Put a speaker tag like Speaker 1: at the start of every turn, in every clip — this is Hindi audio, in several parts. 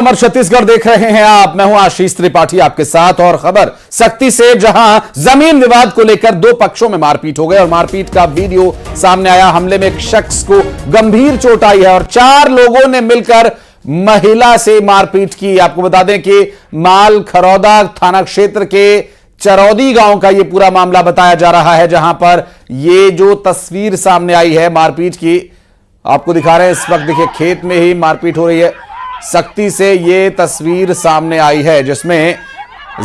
Speaker 1: नंबर छत्तीसगढ़ देख रहे हैं आप। मैं हूं आशीष त्रिपाठी आपके साथ और खबर सख्ती से, जहां जमीन विवाद को लेकर दो पक्षों में मारपीट हो गई और मारपीट का वीडियो सामने आया। हमले में एक शख्स को गंभीर चोट आई है और 4 लोगों ने मिलकर महिला से मारपीट की। आपको बता दें कि माल खरौदा थाना क्षेत्र के चरौदी गांव का यह पूरा मामला बताया जा रहा है, जहां पर यह जो तस्वीर सामने आई है मारपीट की, आपको दिखा रहे हैं इस वक्त। देखिए, खेत में ही मारपीट हो रही है। सख्ती से ये तस्वीर सामने आई है जिसमें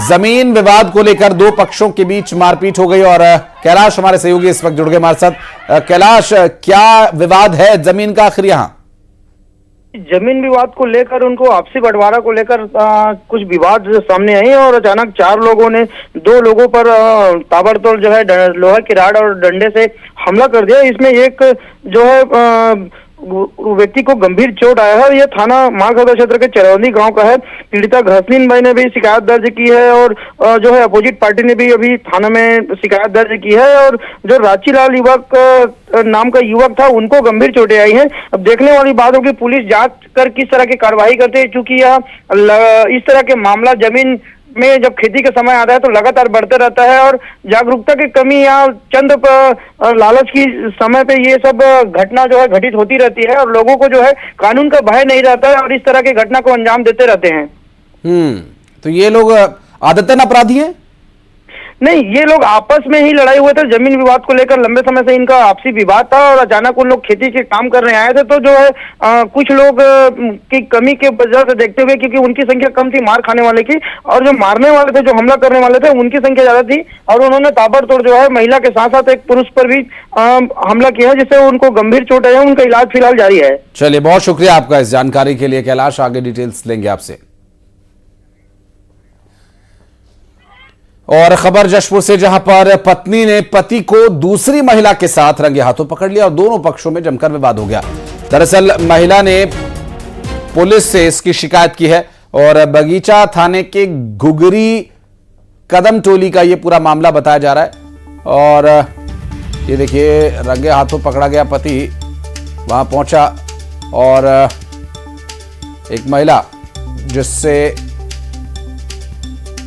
Speaker 1: जमीन विवाद को लेकर दो पक्षों के बीच मारपीट हो गई। और कैलाश हमारे सहयोगी इस वक्त जुड़ गए हमारे साथ। कैलाश, क्या विवाद है जमीन का आखिर यहाँ?
Speaker 2: जमीन विवाद को लेकर, उनको आपसी बंटवारा को लेकर कुछ विवाद सामने आए और अचानक 4 लोगों ने 2 लोगों पर ताबड़तोड़ जो है लोहा की राड और डंडे से हमला कर दिया। इसमें एक जो है व्यक्ति को गंभीर चोट आया है। यह थाना मालखरौदा क्षेत्र के चरौदी गांव का है। पीड़िता घसनीन भाई ने भी शिकायत दर्ज की है और जो है अपोजिट पार्टी ने भी अभी थाना में शिकायत दर्ज की है। और जो राचीलाल युवक नाम का युवक था, उनको गंभीर चोटें आई हैं। अब देखने वाली बात होगी पुलिस जांच कर किस तरह की कार्रवाई करती है, क्योंकि यह इस तरह के मामला जमीन में जब खेती का समय आता है तो लगातार बढ़ते रहता है और जागरूकता की कमी या चंद लालच की समय पे ये सब घटना जो है घटित होती रहती है और लोगों को जो है कानून का भय नहीं रहता है और इस तरह की घटना को अंजाम देते रहते हैं।
Speaker 1: तो ये लोग आदतन अपराधी हैं?
Speaker 2: नहीं, ये लोग आपस में ही लड़ाई हुए थे। जमीन विवाद को लेकर लंबे समय से इनका आपसी विवाद था और अचानक उन लोग खेती के काम करने आए थे, तो जो है कुछ लोग की कमी के वजह से देखते हुए, क्योंकि उनकी संख्या कम थी मार खाने वाले की, और जो मारने वाले थे, जो हमला करने वाले थे, उनकी संख्या ज्यादा थी और उन्होंने ताबड़तोड़ जो है महिला के साथ साथ एक पुरुष पर भी हमला किया, जिससे उनको गंभीर चोट आई है। उनका इलाज फिलहाल जारी है।
Speaker 1: चलिए, बहुत शुक्रिया आपका इस जानकारी के लिए कैलाश। आगे डिटेल्स लेंगे आपसे। और खबर जशपुर से, जहां पर पत्नी ने पति को दूसरी महिला के साथ रंगे हाथों पकड़ लिया और दोनों पक्षों में जमकर विवाद हो गया। दरअसल महिला ने पुलिस से इसकी शिकायत की है और बगीचा थाने के घुघरी कदम टोली का यह पूरा मामला बताया जा रहा है। और ये देखिए, रंगे हाथों पकड़ा गया पति, वहां पहुंचा और एक महिला जिससे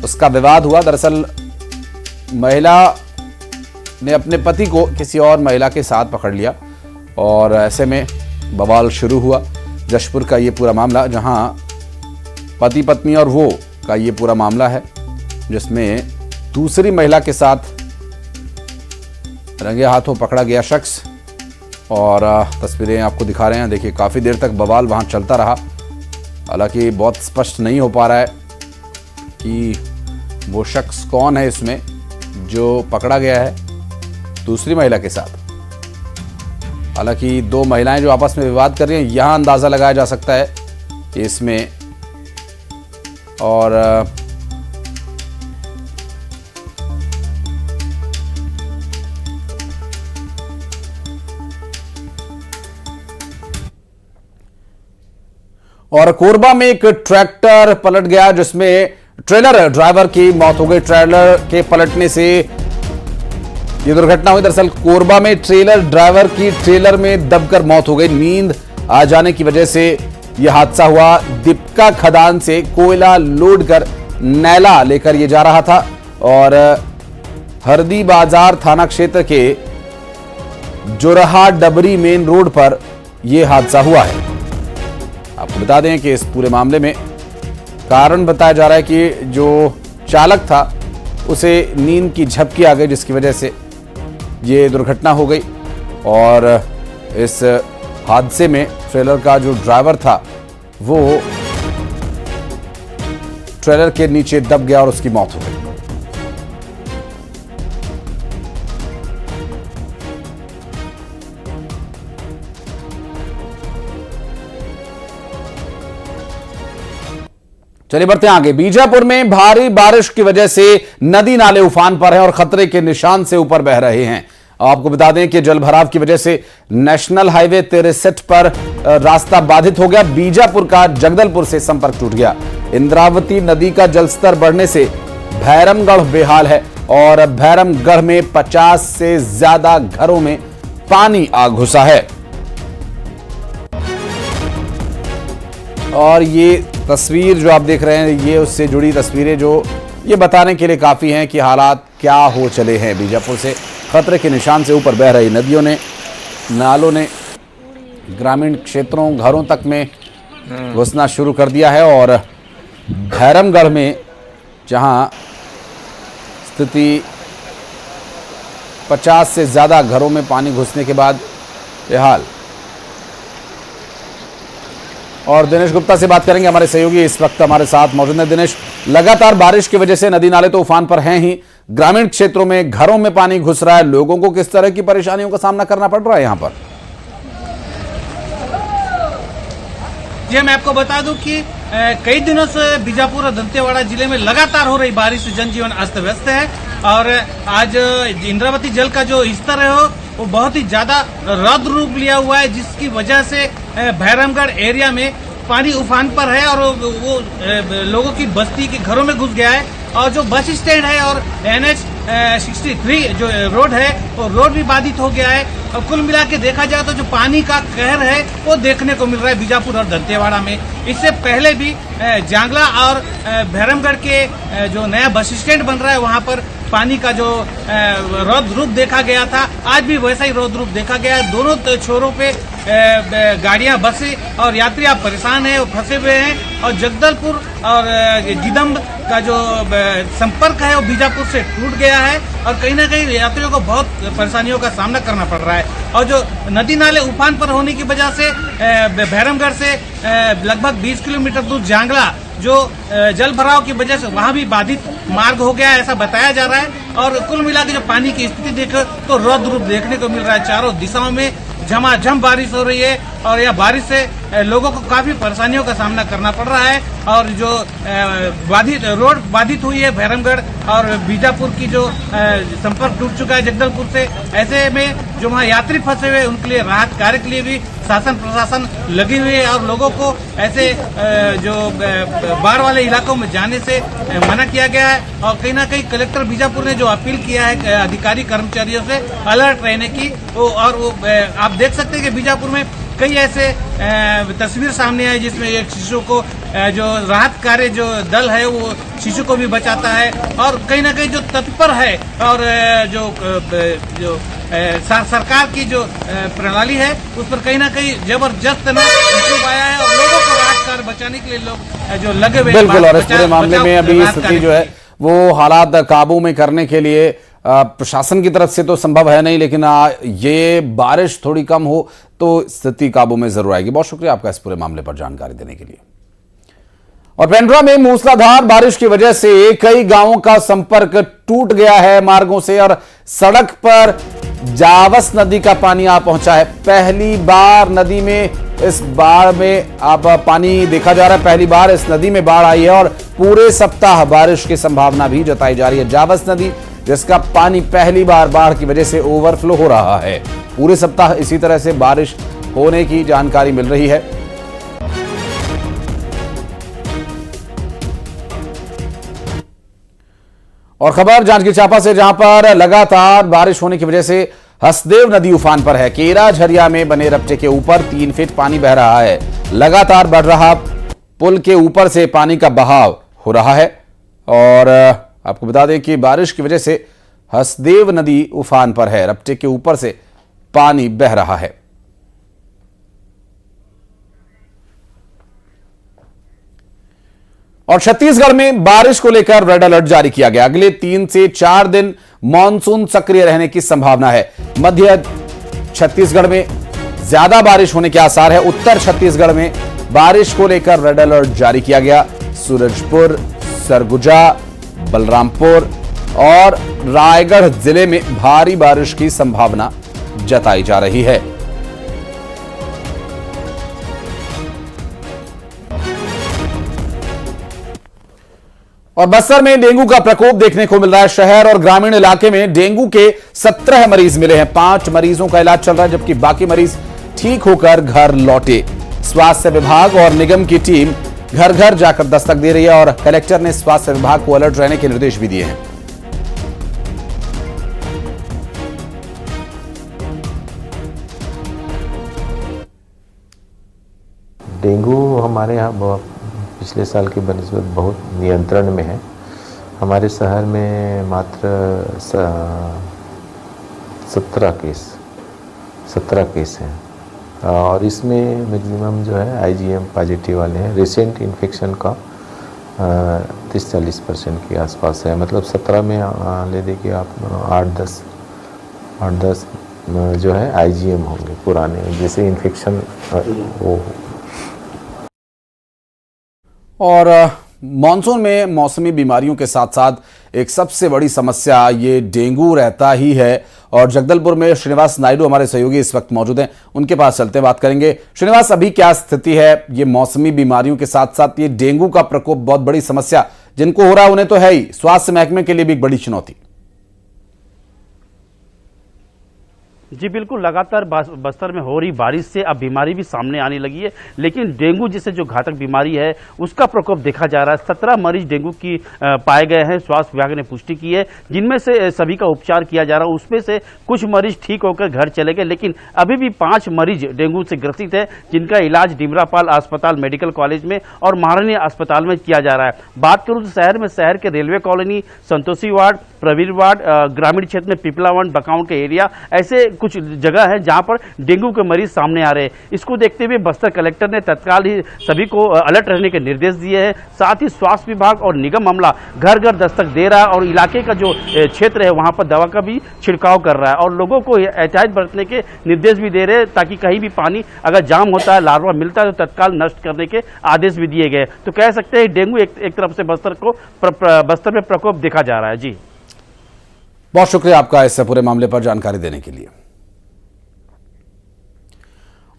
Speaker 1: उसका विवाद हुआ। दरअसल महिला ने अपने पति को किसी और महिला के साथ पकड़ लिया और ऐसे में बवाल शुरू हुआ। जशपुर का ये पूरा मामला, जहां पति पत्नी और वो का ये पूरा मामला है, जिसमें दूसरी महिला के साथ रंगे हाथों पकड़ा गया शख्स। और तस्वीरें आपको दिखा रहे हैं। देखिए, काफ़ी देर तक बवाल वहां चलता रहा। हालांकि बहुत स्पष्ट नहीं हो पा रहा है कि वो शख्स कौन है इसमें जो पकड़ा गया है दूसरी महिला के साथ। हालांकि 2 महिलाएं जो आपस में विवाद कर रही हैं, यहां अंदाजा लगाया जा सकता है कि इसमें और कोरबा में एक ट्रैक्टर पलट गया, जिसमें ट्रेलर ड्राइवर की मौत हो गई। ट्रेलर के पलटने से यह दुर्घटना हुई। दरअसल कोरबा में ट्रेलर ड्राइवर की ट्रेलर में दबकर मौत हो गई। नींद आ जाने की वजह से यह हादसा हुआ। दीपका खदान से कोयला लोड कर नैला लेकर यह जा रहा था और हरदी बाजार थाना क्षेत्र के जोरहा डबरी मेन रोड पर यह हादसा हुआ है। आपको बता दें कि इस पूरे मामले में कारण बताया जा रहा है कि जो चालक था उसे नींद की झपकी आ गई, जिसकी वजह से ये दुर्घटना हो गई। और इस हादसे में ट्रेलर का जो ड्राइवर था वो ट्रेलर के नीचे दब गया और उसकी मौत हो गई। चलिए बढ़ते हैं आगे। बीजापुर में भारी बारिश की वजह से नदी नाले उफान पर हैं और खतरे के निशान से ऊपर बह रहे हैं। आपको बता दें कि जलभराव की वजह से नेशनल हाईवे 63 पर रास्ता बाधित हो गया। बीजापुर का जगदलपुर से संपर्क टूट गया। इंद्रावती नदी का जलस्तर बढ़ने से भैरमगढ़ बेहाल है और भैरमगढ़ में 50 से ज्यादा घरों में पानी आ घुसा है। और ये तस्वीर जो आप देख रहे हैं ये उससे जुड़ी तस्वीरें जो ये बताने के लिए काफ़ी हैं कि हालात क्या हो चले हैं। बीजापुर से खतरे के निशान से ऊपर बह रही नदियों ने, नालों ने ग्रामीण क्षेत्रों, घरों तक में घुसना शुरू कर दिया है। और भैरमगढ़ में जहां स्थिति 50 से ज़्यादा घरों में पानी घुसने के बाद यह हाल। और दिनेश गुप्ता से बात करेंगे, हमारे सहयोगी इस वक्त हमारे साथ मौजूद हैं। दिनेश, लगातार बारिश की वजह से नदी नाले तो उफान पर हैं ही, ग्रामीण क्षेत्रों में घरों में पानी घुस रहा है, लोगों को किस तरह की परेशानियों का सामना करना पड़ रहा है यहाँ पर?
Speaker 3: जी, मैं आपको बता दूं कि कई दिनों से बीजापुर और दंतेवाड़ा जिले में लगातार हो रही बारिश से जनजीवन अस्त व्यस्त है। और आज इंद्रावती जल का जो स्तर है वो बहुत ही ज्यादा रौद्र रूप लिया हुआ है, जिसकी वजह से भैरमगढ़ एरिया में पानी उफान पर है और वो लोगों की बस्ती के घरों में घुस गया है। और जो बस स्टैंड है और NH 63 जो रोड है वो रोड भी बाधित हो गया है। और कुल मिला के देखा जाए तो जो पानी का कहर है वो देखने को मिल रहा है बीजापुर और दंतेवाड़ा में। इससे पहले भी जांगला और भैरमगढ़ के जो नया बस स्टैंड बन रहा है वहां पर पानी का जो रौद्र रूप देखा गया था, आज भी वैसा ही रौद्र रूप देखा गया है। दोनों छोरों पे गाड़ियां, बसें और यात्री आप परेशान हैं, फंसे हुए हैं। और जगदलपुर और गिदम का जो संपर्क है वो बीजापुर से टूट गया है और कहीं ना कहीं यात्रियों को बहुत परेशानियों का सामना करना पड़ रहा है। और जो नदी नाले उफान पर होने की वजह से भैरमगढ़ से लगभग 20 किलोमीटर दूर जांगला जो जल भराव की वजह से वहां भी बाधित मार्ग हो गया है, ऐसा बताया जा रहा है। और कुल मिला के जो पानी की स्थिति देखो तो रौद्र रूप देखने को मिल रहा है। चारों दिशाओं में झमाझम बारिश हो रही है और यह बारिश से लोगों को काफी परेशानियों का सामना करना पड़ रहा है। और जो रोड बाधित हुई है भैरमगढ़ और बीजापुर की जो संपर्क टूट चुका है जगदलपुर से, ऐसे में जो वहाँ यात्री फंसे हुए उनके लिए राहत कार्य के लिए भी शासन प्रशासन लगी हुई है। और लोगों को ऐसे जो बाढ़ वाले इलाकों में जाने से मना किया गया है। और कहीं ना कहीं कलेक्टर बीजापुर ने जो अपील किया है अधिकारी कर्मचारियों से अलर्ट रहने की, और वो आप देख सकते हैं कि बीजापुर में कई ऐसे तस्वीर सामने आई जिसमें एक शिशु को जो राहत कार्य जो दल है वो शिशु को भी बचाता है। और कहीं ना कहीं जो तत्पर है और जो सरकार की जो प्रणाली है उस पर कहीं ना कहीं जबरदस्त आया है और लोगों को राहत कार्य बचाने के लिए लोग जो लगे हुए।
Speaker 1: बिल्कुल, और इस पूरे मामले में अभी स्थिति जो है वो हालात काबू में करने के लिए प्रशासन की तरफ से तो संभव है नहीं, लेकिन ये बारिश थोड़ी कम हो तो स्थिति काबू में जरूर आएगी। बहुत शुक्रिया आपका इस पूरे मामले पर जानकारी देने के लिए। और पेंड्रा में मूसलाधार बारिश की वजह से कई गांवों का संपर्क टूट गया है मार्गों से और सड़क पर जावस नदी का पानी आ पहुंचा है। पहली बार नदी में इस बाढ़ में अब पानी देखा जा रहा है, पहली बार इस नदी में बाढ़ आई है और पूरे सप्ताह बारिश की संभावना भी जताई जा रही है। जावस नदी जिसका पानी पहली बार बाढ़ की वजह से ओवरफ्लो हो रहा है, पूरे सप्ताह इसी तरह से बारिश होने की जानकारी मिल रही है। और खबर जांजगीर चांपा से, जहां पर लगातार बारिश होने की वजह से हसदेव नदी उफान पर है। केरा झरिया में बने रपटे के ऊपर 3 फीट पानी बह रहा है। लगातार बढ़ रहा पुल के ऊपर से पानी का बहाव हो रहा है। और आपको बता दें कि बारिश की वजह से हसदेव नदी उफान पर है, रपटे के ऊपर से पानी बह रहा है। और छत्तीसगढ़ में बारिश को लेकर रेड अलर्ट जारी किया गया। अगले 3 से 4 दिन मॉनसून सक्रिय रहने की संभावना है। मध्य छत्तीसगढ़ में ज्यादा बारिश होने के आसार है। उत्तर छत्तीसगढ़ में बारिश को लेकर रेड अलर्ट जारी किया गया। सूरजपुर, सरगुजा, बलरामपुर और रायगढ़ जिले में भारी बारिश की संभावना जताई जा रही है। और बस्तर में डेंगू का प्रकोप देखने को मिल रहा है। शहर और ग्रामीण इलाके में डेंगू के 17 मरीज मिले हैं। 5 मरीजों का इलाज चल रहा है, जबकि बाकी मरीज ठीक होकर घर लौटे। स्वास्थ्य विभाग और निगम की टीम घर घर जाकर दस्तक दे रही है और कलेक्टर ने स्वास्थ्य विभाग को अलर्ट रहने के निर्देश भी दिए हैं।
Speaker 4: डेंगू हमारे यहाँ पिछले साल की बनिस्बत बहुत नियंत्रण में है। हमारे शहर में मात्र 17 केस हैं और इसमें मैक्सिमम जो है IgM पॉजिटिव वाले हैं। रिसेंट इन्फेक्शन का 30-40% के आसपास है। मतलब 17 में ले देखिए आप 8-10 जो है IgM होंगे पुराने, जैसे इन्फेक्शन वो।
Speaker 1: और मॉनसून में मौसमी बीमारियों के साथ साथ एक सबसे बड़ी समस्या ये डेंगू रहता ही है। और जगदलपुर में श्रीनिवास नायडू हमारे सहयोगी इस वक्त मौजूद हैं, उनके पास चलते बात करेंगे। श्रीनिवास, अभी क्या स्थिति है? ये मौसमी बीमारियों के साथ साथ ये डेंगू का प्रकोप बहुत बड़ी समस्या जिनको हो रहा है उन्हें तो है ही, स्वास्थ्य महकमे के लिए भी एक बड़ी चुनौती।
Speaker 5: जी बिल्कुल, लगातार बस्तर में हो रही बारिश से अब बीमारी भी सामने आने लगी है, लेकिन डेंगू जैसे जो घातक बीमारी है उसका प्रकोप देखा जा रहा है। 17 मरीज डेंगू की पाए गए हैं, स्वास्थ्य विभाग ने पुष्टि की है, जिनमें से सभी का उपचार किया जा रहा है। उसमें से कुछ मरीज ठीक होकर घर चले गए, लेकिन अभी भी 5 मरीज डेंगू से ग्रसित है, जिनका इलाज डिमरापाल अस्पताल, मेडिकल कॉलेज में और महारानी अस्पताल में किया जा रहा है। बात करूं तो शहर के railway colony, Santoshi ward, Pravir ward, ग्रामीण क्षेत्र में पिपला वार्ड, बकाउंट के एरिया, ऐसे कुछ जगह है जहां पर डेंगू के मरीज सामने आ रहे हैं। इसको देखते हुए बस्तर कलेक्टर ने तत्काल ही सभी को अलर्ट रहने के निर्देश दिए हैं। साथ ही स्वास्थ्य विभाग और निगम अमला घर घर दस्तक दे रहा है और इलाके का जो क्षेत्र है वहां पर दवा का भी छिड़काव कर रहा है और लोगों को एहतियात बरतने के निर्देश भी दे रहे हैं, ताकि कहीं भी पानी अगर जाम होता है, लार्वा मिलता है तो तत्काल नष्ट करने के आदेश भी दिए गए। तो कह सकते हैं डेंगू एक तरफ से बस्तर में प्रकोप देखा जा रहा है। जी
Speaker 1: बहुत शुक्रिया आपका इस पूरे मामले पर जानकारी देने के लिए।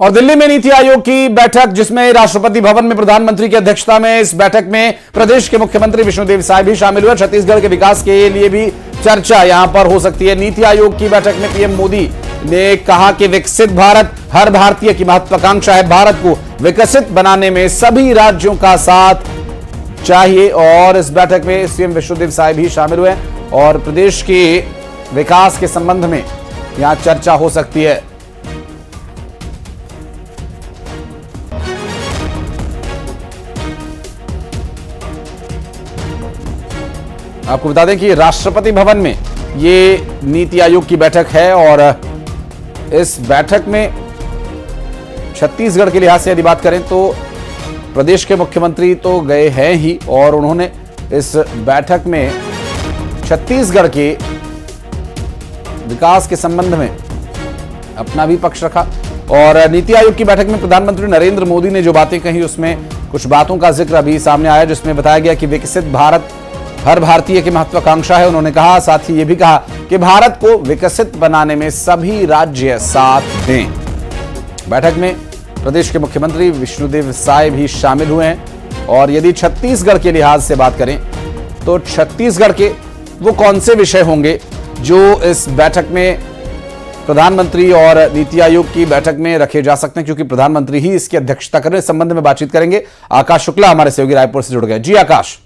Speaker 1: और दिल्ली में नीति आयोग की बैठक, जिसमें राष्ट्रपति भवन में प्रधानमंत्री की अध्यक्षता में इस बैठक में प्रदेश के मुख्यमंत्री विष्णुदेव साय भी शामिल हुए। छत्तीसगढ़ के विकास के लिए भी चर्चा यहां पर हो सकती है। नीति आयोग की बैठक में पीएम मोदी ने कहा कि विकसित भारत हर भारतीय की महत्वाकांक्षा है। भारत को विकसित बनाने में सभी राज्यों का साथ चाहिए। और इस बैठक में सीएम विष्णुदेव साय भी शामिल हुए और प्रदेश के विकास के संबंध में यहां चर्चा हो सकती है। आपको बता दें कि राष्ट्रपति भवन में ये नीति आयोग की बैठक है और इस बैठक में छत्तीसगढ़ के लिहाज से यदि बात करें तो प्रदेश के मुख्यमंत्री तो गए हैं ही और उन्होंने इस बैठक में छत्तीसगढ़ के विकास के संबंध में अपना भी पक्ष रखा। और नीति आयोग की बैठक में प्रधानमंत्री नरेंद्र मोदी ने जो बातें कही उसमें कुछ बातों का जिक्र अभी सामने आया, जिसमें बताया गया कि विकसित भारत हर भारतीय की महत्वाकांक्षा है। उन्होंने कहा, साथ ही ये भी कहा कि भारत को विकसित बनाने में सभी राज्य साथ दें। बैठक में प्रदेश के मुख्यमंत्री विष्णुदेव साय भी शामिल हुए हैं। और यदि छत्तीसगढ़ के लिहाज से बात करें तो छत्तीसगढ़ के वो कौन से विषय होंगे जो इस बैठक में प्रधानमंत्री और नीति आयोग की बैठक में रखे जा सकते हैं, क्योंकि प्रधानमंत्री ही इसकी अध्यक्षता करें। इस संबंध में बातचीत करेंगे। आकाश शुक्ला हमारे सहयोगी रायपुर से जुड़ गए। जी आकाश।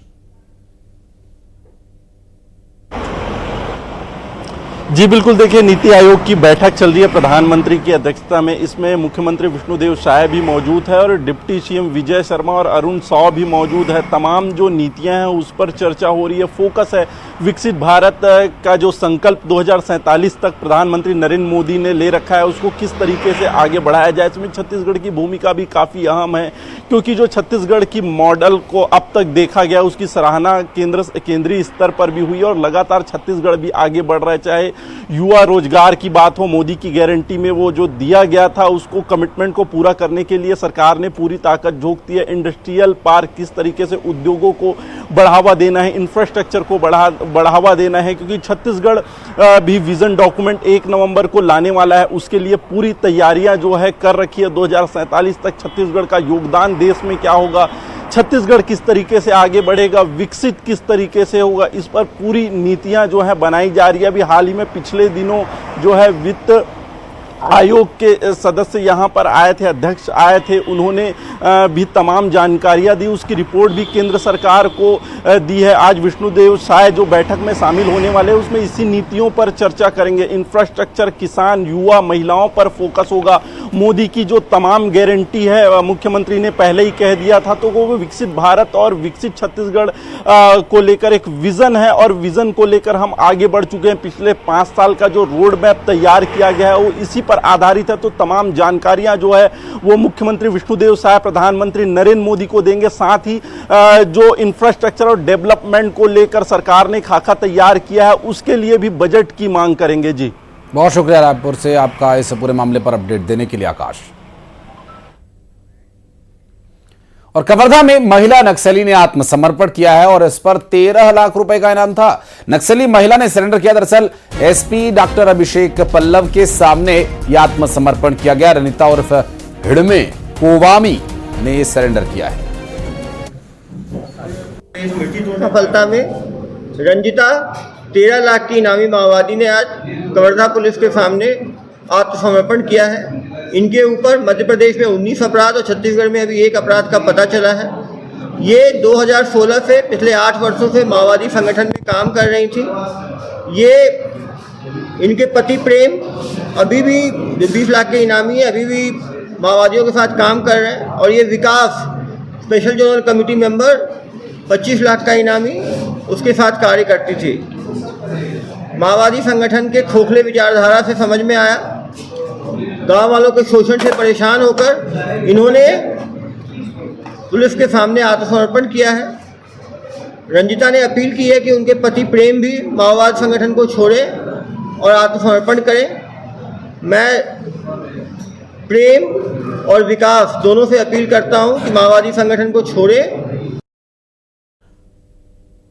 Speaker 6: जी बिल्कुल, देखिए नीति आयोग की बैठक चल रही है प्रधानमंत्री की अध्यक्षता में। इसमें मुख्यमंत्री विष्णुदेव साय भी मौजूद है और डिप्टी सीएम विजय शर्मा और अरुण साव भी मौजूद है। तमाम जो नीतियां हैं उस पर चर्चा हो रही है। फोकस है विकसित भारत का जो संकल्प 2047 तक प्रधानमंत्री नरेंद्र मोदी ने ले रखा है, उसको किस तरीके से आगे बढ़ाया जाए। इसमें छत्तीसगढ़ की भूमिका भी काफ़ी अहम है, क्योंकि जो छत्तीसगढ़ की मॉडल को अब तक देखा गया उसकी सराहना केंद्रीय स्तर पर भी हुई और लगातार छत्तीसगढ़ भी आगे बढ़ रहा है। चाहे युवा रोजगार की बात हो, मोदी की गारंटी में वो जो दिया गया था उसको कमिटमेंट को पूरा करने के लिए सरकार ने पूरी ताकत झोंक दी है। इंडस्ट्रियल पार्क किस तरीके से उद्योगों को बढ़ावा देना है, इंफ्रास्ट्रक्चर को बढ़ावा देना है, क्योंकि छत्तीसगढ़ भी विजन डॉक्यूमेंट 1 नवंबर को लाने वाला है। उसके लिए पूरी तैयारियां जो है कर रखी है। 2047 तक छत्तीसगढ़ का योगदान देश में क्या होगा, छत्तीसगढ़ किस तरीके से आगे बढ़ेगा, विकसित किस तरीके से होगा, इस पर पूरी नीतियां जो है बनाई जा रही है। अभी हाल ही में पिछले दिनों जो है वित्त आयोग के सदस्य यहाँ पर आए थे, अध्यक्ष आए थे, उन्होंने भी तमाम जानकारियाँ दी। उसकी रिपोर्ट भी केंद्र सरकार को दी है। आज विष्णुदेव साय जो बैठक में शामिल होने वाले हैं उसमें इसी नीतियों पर चर्चा करेंगे। इंफ्रास्ट्रक्चर, किसान, युवा, महिलाओं पर फोकस होगा। मोदी की जो तमाम गारंटी है, मुख्यमंत्री ने पहले ही कह दिया था, तो वो विकसित भारत और विकसित छत्तीसगढ़ को लेकर एक विज़न है और विज़न को लेकर हम आगे बढ़ चुके हैं। पिछले 5 साल का जो रोड मैप तैयार किया गया है वो इसी पर आधारित है। तो तमाम जानकारियां जो है वो मुख्यमंत्री विष्णुदेव साय प्रधानमंत्री नरेंद्र मोदी को देंगे। साथ ही जो इंफ्रास्ट्रक्चर और डेवलपमेंट को लेकर सरकार ने खाका तैयार किया है उसके लिए भी बजट की मांग करेंगे। जी
Speaker 1: बहुत शुक्रिया रायपुर से आपका इस पूरे मामले पर अपडेट देने के लिए आकाश। और कवर्धा में महिला नक्सली ने आत्मसमर्पण किया है और इस पर 13 लाख रुपए का इनाम था। नक्सली महिला ने सरेंडर किया। दरअसल एसपी डॉक्टर अभिषेक पल्लव के सामने यह आत्मसमर्पण किया गया। रनिता उर्फ हिड़मे कोवामी ने सरेंडर किया है।
Speaker 7: सफलता में रंजिता 13 लाख की इनामी माओवादी ने आज कवर्धा पुलिस के सामने आत्मसमर्पण किया है। इनके ऊपर मध्य प्रदेश में 19 अपराध और छत्तीसगढ़ में अभी 1 अपराध का पता चला है। ये 2016 से पिछले 8 वर्षों से माओवादी संगठन में काम कर रही थी। ये इनके पति प्रेम अभी भी 20 लाख के इनामी है, अभी भी माओवादियों के साथ काम कर रहे हैं। और ये Vikas special zonal committee member 25 lakh का इनामी उसके साथ कार्य करती थी। माओवादी संगठन के खोखले विचारधारा से समझ में आया, गांव वालों के शोषण से परेशान होकर इन्होंने पुलिस के सामने आत्मसमर्पण किया है। रंजिता ने अपील की है कि उनके पति प्रेम भी माओवाद संगठन को छोड़े और आत्मसमर्पण करें। मैं प्रेम और विकास दोनों से अपील करता हूं कि माओवादी संगठन को छोड़े।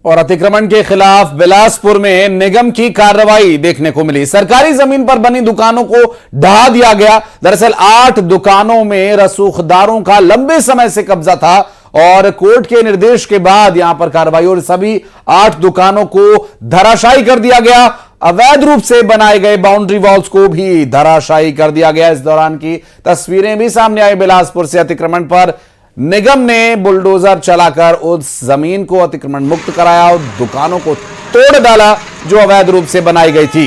Speaker 1: और अतिक्रमण के खिलाफ बिलासपुर में निगम की कार्रवाई देखने को मिली। सरकारी जमीन पर बनी दुकानों को ढहा दिया गया। दरअसल 8 दुकानों में रसूखदारों का लंबे समय से कब्जा था और कोर्ट के निर्देश के बाद यहां पर कार्रवाई और सभी 8 दुकानों को धराशायी कर दिया गया। अवैध रूप से बनाए गए बाउंड्री वॉल्स को भी धराशायी कर दिया गया। इस दौरान की तस्वीरें भी सामने आई। बिलासपुर से अतिक्रमण पर निगम ने बुलडोजर चलाकर उस जमीन को अतिक्रमण मुक्त कराया और दुकानों को तोड़ डाला जो अवैध रूप से बनाई गई थी।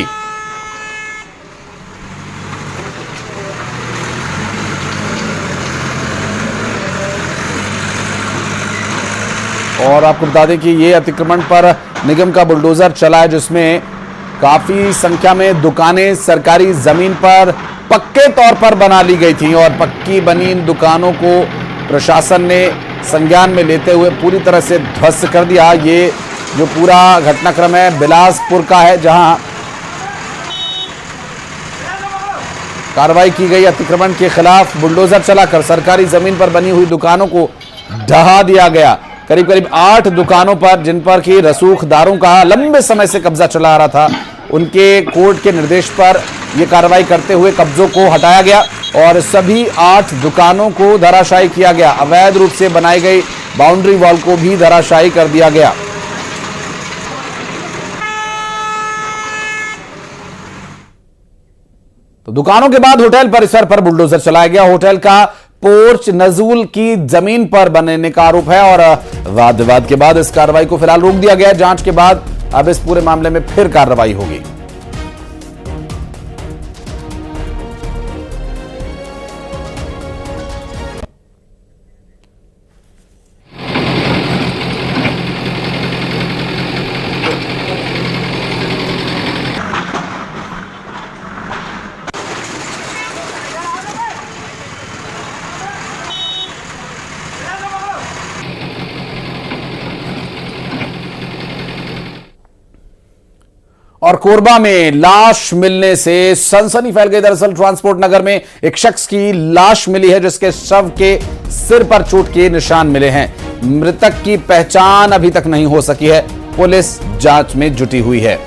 Speaker 1: और आपको बता दें कि यह अतिक्रमण पर निगम का बुलडोजर चला है जिसमें काफी संख्या में दुकानें सरकारी जमीन पर पक्के तौर पर बना ली गई थी और पक्की बनी इन दुकानों को प्रशासन ने संज्ञान में लेते हुए पूरी तरह से ध्वस्त कर दिया। ये जो पूरा घटनाक्रम है बिलासपुर का है जहां कार्रवाई की गई। अतिक्रमण के खिलाफ बुलडोजर चलाकर सरकारी जमीन पर बनी हुई दुकानों को ढहा दिया गया। करीब करीब 8 दुकानों पर जिन पर की रसूखदारों का लंबे समय से कब्जा चला आ रहा था, उनके कोर्ट के निर्देश पर यह कार्रवाई करते हुए कब्जों को हटाया गया और सभी 8 दुकानों को धराशायी किया गया। अवैध रूप से बनाई गई बाउंड्री वॉल को भी धराशायी कर दिया गया। तो दुकानों के बाद होटल परिसर पर बुलडोजर चलाया गया। होटल का पोर्च नजूल की जमीन पर बनने का आरोप है और वाद विवाद के बाद इस कार्रवाई को फिलहाल रोक दिया गया। जांच के बाद अब इस पूरे मामले में फिर कार्रवाई होगी। और कोरबा में लाश मिलने से सनसनी फैल गई। दरअसल ट्रांसपोर्ट नगर में एक शख्स की लाश मिली है जिसके शव के सिर पर चोट के निशान मिले हैं। मृतक की पहचान अभी तक नहीं हो सकी है। पुलिस जांच में जुटी हुई है।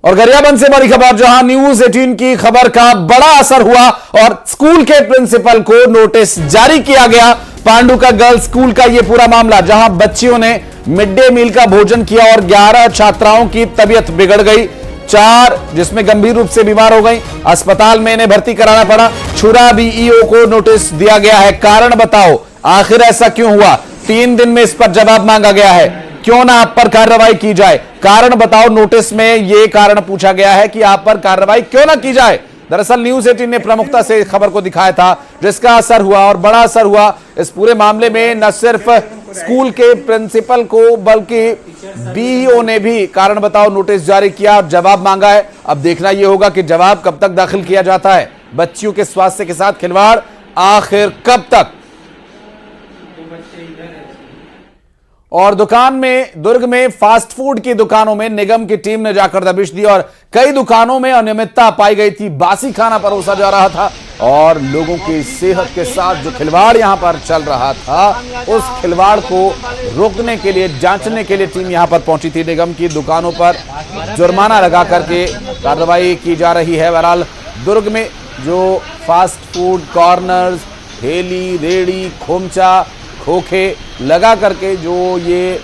Speaker 1: और गरियाबंद से बड़ी खबर, जहां न्यूज 18 की खबर का बड़ा असर हुआ और स्कूल के प्रिंसिपल को नोटिस जारी किया गया। पांडु का गर्ल्स स्कूल का यह पूरा मामला, जहां बच्चियों ने मिड डे मील का भोजन किया और 11 छात्राओं की तबीयत बिगड़ गई, 4 जिसमें गंभीर रूप से बीमार हो गई, अस्पताल में इन्हें भर्ती कराना पड़ा। छुरा बीईओ को नोटिस दिया गया है, कारण बताओ आखिर ऐसा क्यों हुआ। 3 दिन में इस पर जवाब मांगा गया है, क्यों ना आप पर कार्रवाई की जाए, कारण बताओ। नोटिस में यह कारण पूछा गया है कि आप पर कार्रवाई क्यों ना की जाए। दरअसल न्यूज 18 ने प्रमुखता से खबर को दिखाया था, जिसका असर हुआ और बड़ा असर हुआ। इस पूरे मामले में न सिर्फ स्कूल के प्रिंसिपल को बल्कि बीईओ ने भी कारण बताओ नोटिस जारी किया और जवाब मांगा है। अब देखना यह होगा कि जवाब कब तक दाखिल किया जाता है। बच्चियों के स्वास्थ्य के साथ खिलवाड़ आखिर कब तक। और दुकान में, दुर्ग में फास्ट फूड की दुकानों में निगम की टीम ने जाकर दबिश दी और कई दुकानों में अनियमितता पाई गई थी। बासी खाना परोसा जा रहा था और लोगों की सेहत के साथ जो खिलवाड़ यहां पर चल रहा था, उस खिलवाड़ को रोकने के लिए, जांचने के लिए टीम यहां पर पहुंची थी। निगम की दुकानों पर जुर्माना लगा करके कार्रवाई की जा रही है। बहरहाल दुर्ग में जो फास्ट फूड कॉर्नर्स, ठेली, रेड़ी, खोमचा, खोखे लगा करके जो ये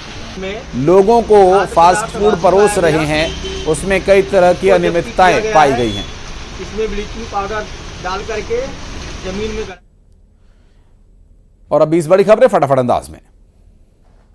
Speaker 1: लोगों को फास्ट फूड परोस रहे हैं, उसमें कई तरह की अनियमितताएं पाई गई हैं।
Speaker 7: इसमें ब्लीचिंग पाउडर डाल करके जमीन में।
Speaker 1: और अब 20 बड़ी खबरें फटाफट अंदाज में।